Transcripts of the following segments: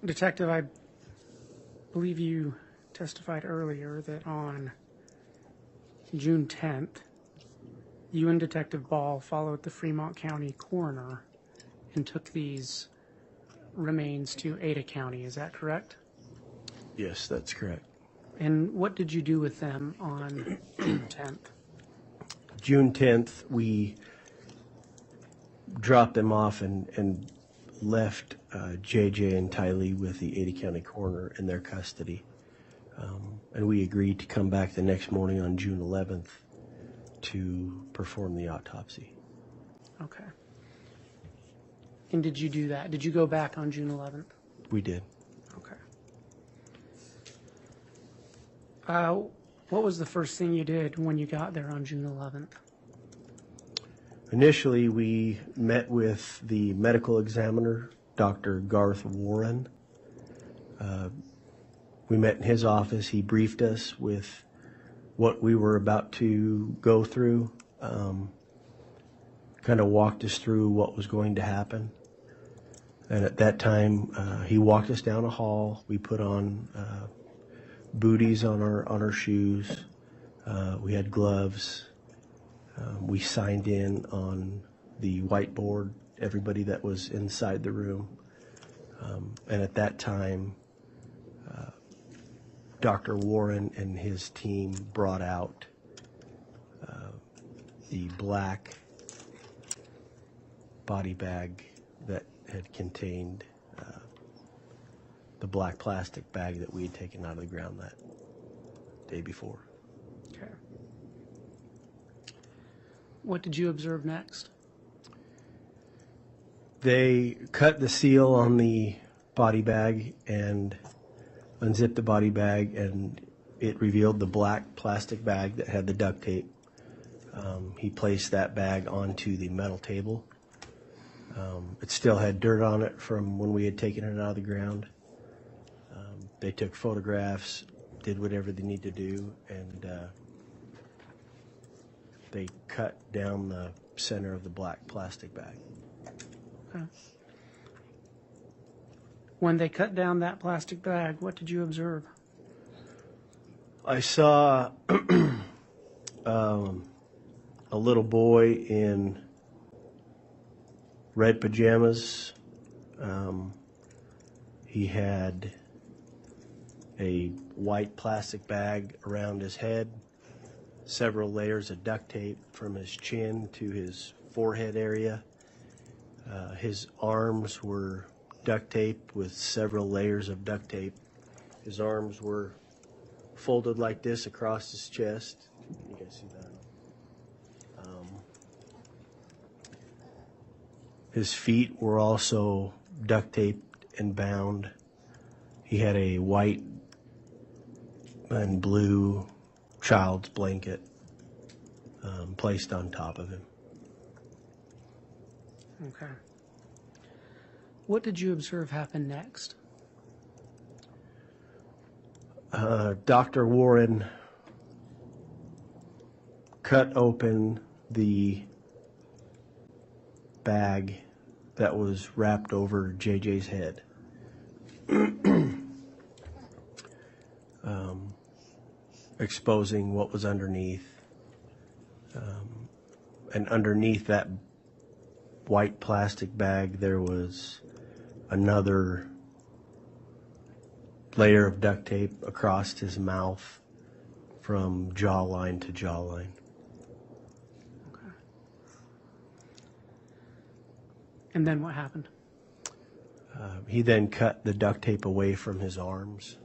Detective, I believe you testified earlier that on June 10th, you and Detective Ball followed the Fremont County coroner and took these remains to Ada County. Is that correct? Yes, that's correct. And what did you do with them on June 10th? June 10th, we dropped them off and left JJ and Tylee with the Ada County coroner in their custody. And we agreed to come back the next morning on June 11th to perform the autopsy. Okay. And did you do that? Did you go back on June 11th? We did. Okay. What was the first thing you did when you got there on June 11th? Initially, we met with the medical examiner, Dr. Garth Warren. We met in his office. He briefed us with what we were about to go through, kind of walked us through what was going to happen. And at that time, he walked us down a hall. We put on booties on our shoes. We had gloves. We signed in on the whiteboard, everybody that was inside the room. And at that time, Dr. Warren and his team brought out the black body bag that had contained the black plastic bag that we had taken out of the ground that day before. Okay. What did you observe next? They cut the seal on the body bag and unzipped the body bag, and it revealed the black plastic bag that had the duct tape. He placed that bag onto the metal table. It still had dirt on it from when we had taken it out of the ground. They took photographs, did whatever they needed to do, and they cut down the center of the black plastic bag. Okay. When they cut down that plastic bag, what did you observe? I saw a little boy in red pajamas. He had a white plastic bag around his head, several layers of duct tape from his chin to his forehead area. His arms were duct tape with several layers of duct tape. His arms were folded like this across his chest. You guys see that? His feet were also duct taped and bound. He had a white and blue child's blanket placed on top of him. Okay. What did you observe happen next? Dr. Warren cut open the bag that was wrapped over JJ's head. Exposing what was underneath. And underneath that white plastic bag, there was another layer of duct tape across his mouth from jawline to jawline. Okay. And then what happened? He then cut the duct tape away from his arms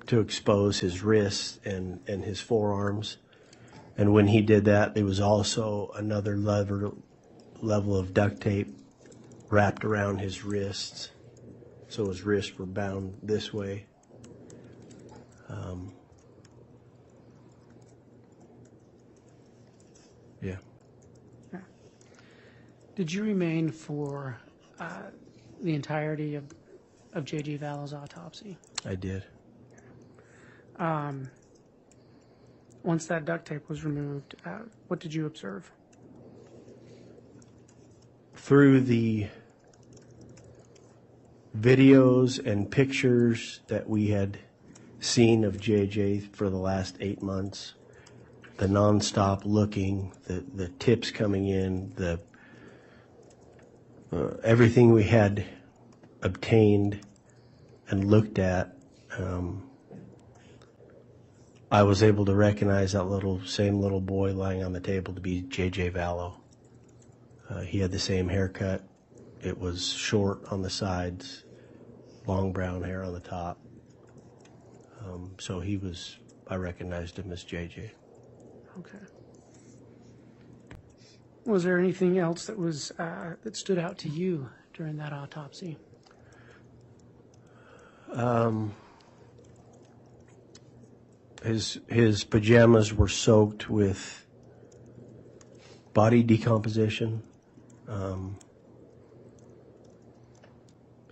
to expose his wrists and his forearms. And when he did that, there was also another level of duct tape wrapped around his wrists. So his wrists were bound this way. Yeah. Did you remain for the entirety of JJ Vallow's autopsy? I did. Once that duct tape was removed, what did you observe? Through the videos and pictures that we had seen of JJ for the last 8 months, the nonstop looking, the tips coming in, the everything we had obtained and looked at, I was able to recognize that same little boy lying on the table to be JJ Vallow. He had the same haircut. It was short on the sides, long brown hair on the top. So I recognized him as JJ. Okay. Was there anything else that was that stood out to you during that autopsy? His pajamas were soaked with body decomposition.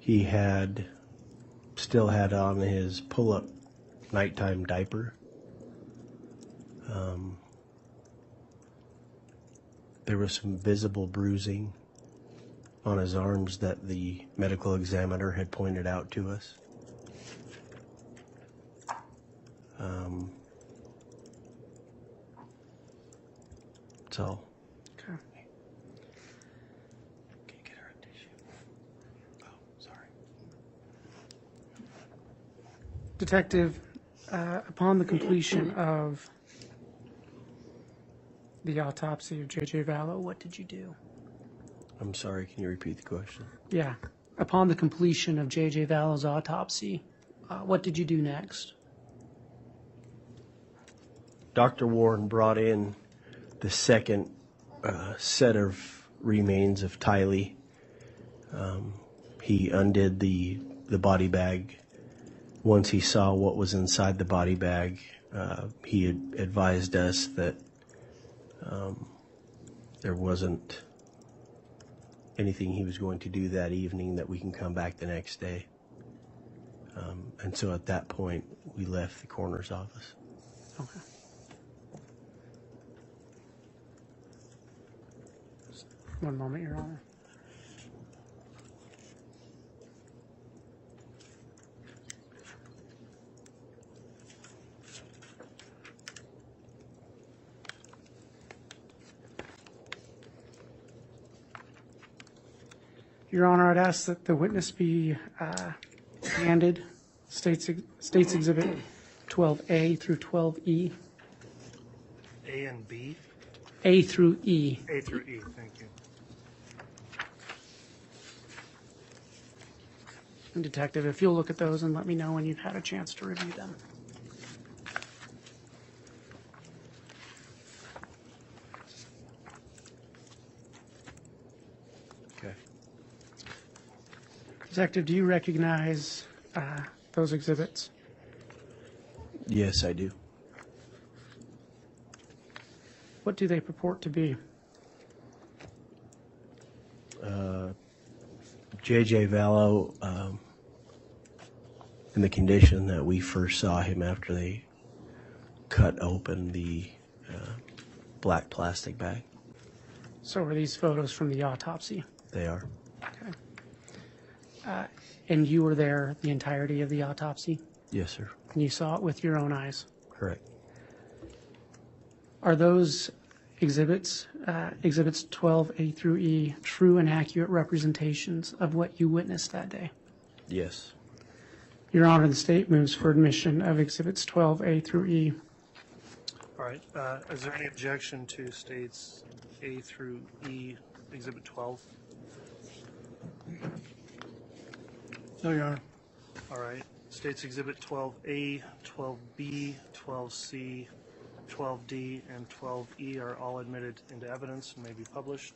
He still had on his pull-up nighttime diaper. There was some visible bruising on his arms that the medical examiner had pointed out to us. So. Okay. Can you get her a tissue? Oh, sorry. Detective, upon the completion of the autopsy of JJ Vallow, what did you do? I'm sorry, can you repeat the question? Yeah. Upon the completion of JJ Vallow's autopsy, what did you do next? Dr. Warren brought in the second set of remains of Tylee. He undid the body bag. Once he saw what was inside the body bag, he had advised us that there wasn't anything he was going to do that evening, that we can come back the next day. And so at that point, we left the coroner's office. Okay. One moment, Your Honor. Your Honor, I'd ask that the witness be handed States Exhibit 12A through 12E. A and B? A through E. A through E, thank you. And Detective, if you'll look at those and let me know when you've had a chance to review them. Okay. Detective, do you recognize those exhibits? Yes, I do. What do they purport to be? JJ Vallow, in the condition that we first saw him after they cut open the black plastic bag. So are these photos from the autopsy? They are. Okay. And you were there the entirety of the autopsy? Yes, sir. And you saw it with your own eyes? Correct. Are those exhibits, exhibits 12A through E, true and accurate representations of what you witnessed that day? Yes. Your Honor, the state moves for admission of exhibits 12A through E. All right, is there any objection to states A through E, Exhibit 12? No, Your Honor. All right, states Exhibit 12A, 12B, 12C, 12D, and 12E are all admitted into evidence and may be published.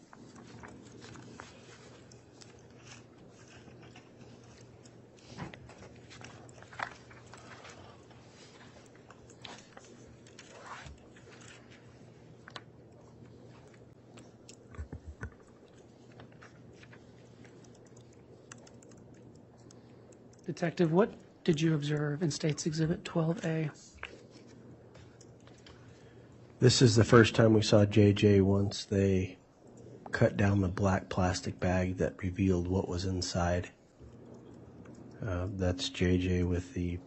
Detective, what did you observe in State's Exhibit 12A? This is the first time we saw JJ once they cut down the black plastic bag that revealed what was inside. That's JJ with the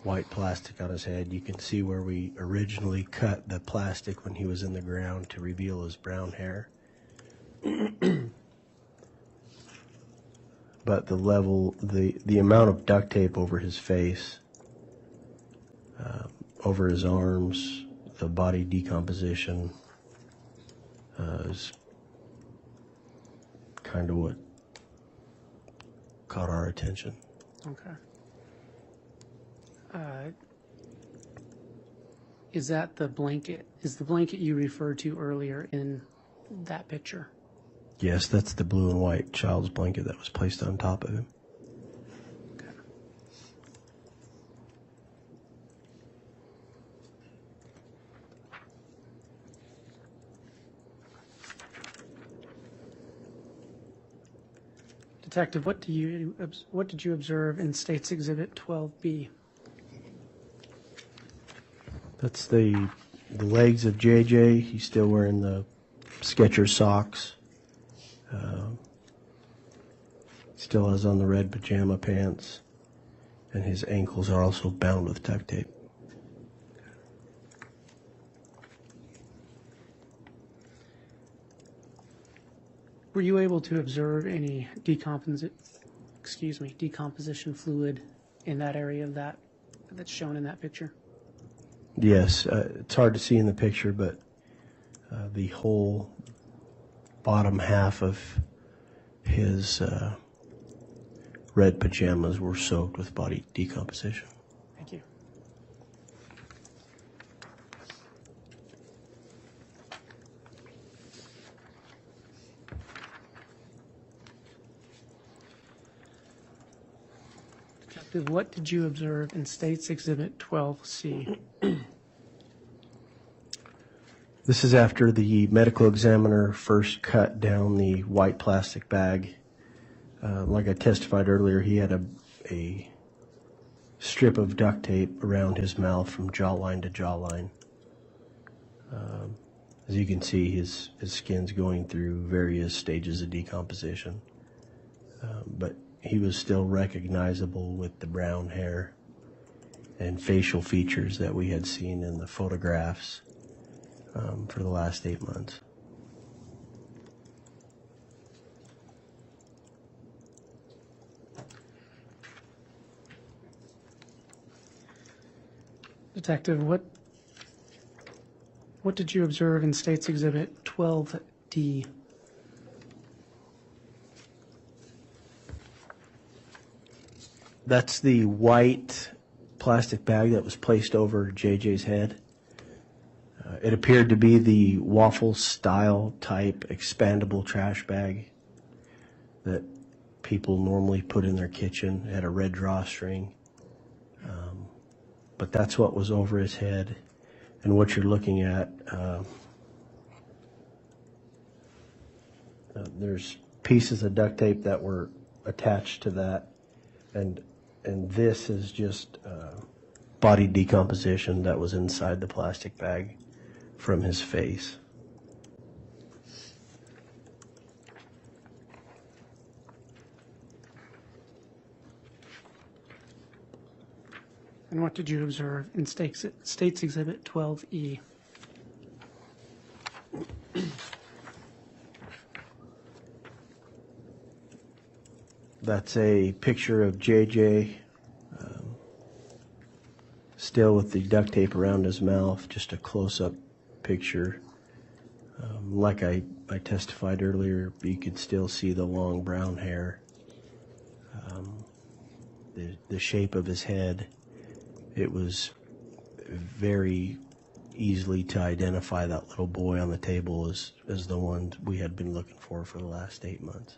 white plastic on his head. You can see where we originally cut the plastic when he was in the ground to reveal his brown hair. But the amount of duct tape over his face, over his arms, the body decomposition is kind of what caught our attention. Okay. Is that the blanket? Is the blanket you referred to earlier in that picture? Yes, that's the blue and white child's blanket that was placed on top of him. Okay. Detective, what did you observe in State's Exhibit 12B? That's the legs of JJ. He's still wearing the Skechers socks. Still has on the red pajama pants, and his ankles are also bound with duct tape. Were you able to observe any decomposition fluid in that area that's shown in that picture? Yes, it's hard to see in the picture, but the whole bottom half of his red pajamas were soaked with body decomposition. Thank you. Detective, what did you observe in State's Exhibit 12C? This is after the medical examiner first cut down the white plastic bag. Like I testified earlier, he had a strip of duct tape around his mouth from jawline to jawline. As you can see, his skin's going through various stages of decomposition. But he was still recognizable with the brown hair and facial features that we had seen in the photographs for the last 8 months. Detective, what did you observe in State's Exhibit 12D? That's the white plastic bag that was placed over JJ's head. It appeared to be the waffle style type expandable trash bag that people normally put in their kitchen. It had a red drawstring. But that's what was over his head. And what you're looking at, there's pieces of duct tape that were attached to that. And this is just body decomposition that was inside the plastic bag from his face. And what did you observe in State's Exhibit 12E? That's a picture of JJ still with the duct tape around his mouth, just a close-up picture. Like I testified earlier, you could still see the long brown hair, the shape of his head. It was very easily to identify that little boy on the table as the one we had been looking for the last 8 months.